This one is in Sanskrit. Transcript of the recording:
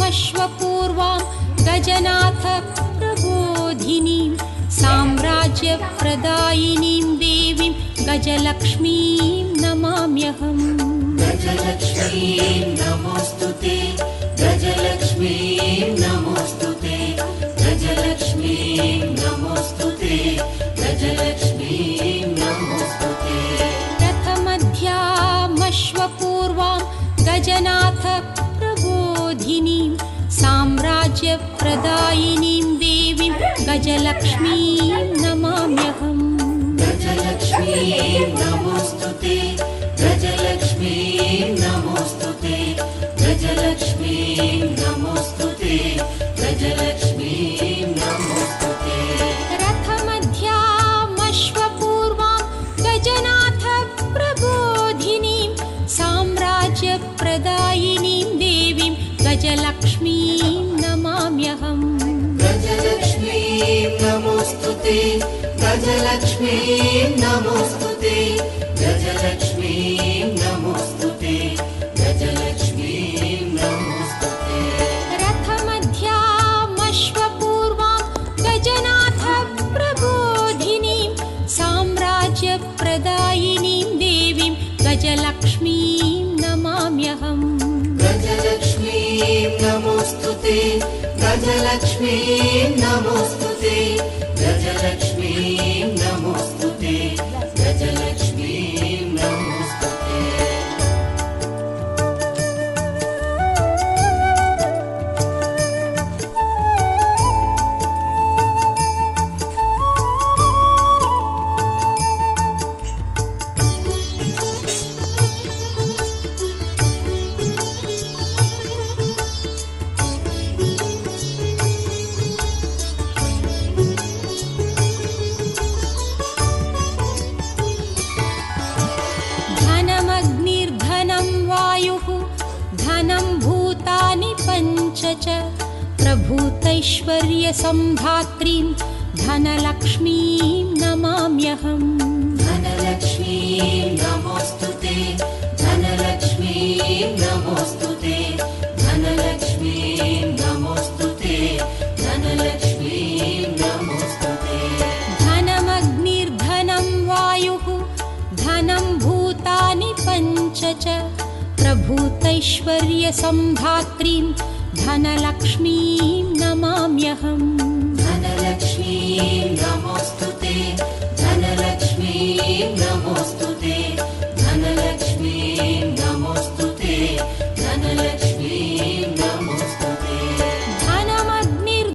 मध्यामश्वपूर्वां गजनाथ प्रबोधिनीं साम्राज्यप्रदायिनीं देवीं गजलक्ष्मीं नमाम्यहम्। गजलक्ष्मीं नमोऽस्तुते, गजलक्ष्मीं नमोऽस्तुते, गजलक्ष्मीं नमोऽस्तुते, गजलक्ष्मीं नमोऽस्तुते। रथमध्यामश्वपूर्वां गजनाथ प्रबोधिनीं साम्राज्यप्रदायिनीं देवीं गजलक्ष्मीं नमाम्यहम्। गजलक्ष्मीं नमोऽस्तुते, गजलक्ष्मीं नमोऽस्तुते, गजलक्ष्मीं नमोऽस्तुते, गजलक्ष्मीं नमोऽस्तुते। रथमध्यामश्वपूर्वां गजनाथ प्रबोधिनीं साम्राज्यप्रदायिनीं देवीं गजलक्ष्मीं नमाम्यहम्। गजलक्ष्मीं नमोऽस्तुते, गजलक्ष्मीं नमोऽस्तुते, गजलक्ष्मीं नमोऽस्तुते, गजलक्ष्मीं नमोऽस्तुते। रथमध्यामश्वपूर्वां गजनाथ प्रबोधिनीं साम्राज्यप्रदायिनीं देवीं गजलक्ष्मीं नमाम्यहम्। गजलक्ष्मीं नमोऽस्तुते, गजलक्ष्मीं नमोऽस्तुते, गजलक्ष्मीं नमोऽस्तुते, गजलक्ष्मीं नमोऽस्तुते। धनमग्निर्धनं वायुः धनं भूतानि पञ्च च प्रभूतैश्वर्यसम्धात्रीं धनलक्ष्मीं नमाम्यहम्। धनलक्ष्मीं नमोऽस्तुते, धनलक्ष्मीं नमोऽस्तुते, धनलक्ष्मीं नमोऽस्तुते, धनलक्ष्मीं नमोऽस्तुते। धनमग्निर्धनं वायुः धनं भूतानि पञ्च च प्रभूतैश्वर्यसम्धात्रीं धनलक्ष्मीं नमाम्यहम्। धनलक्ष्मीं नमोऽस्तुते, धनलक्ष्मीं नमोऽस्तुते, धनलक्ष्मीं नमोऽस्तुते, धनलक्ष्मीं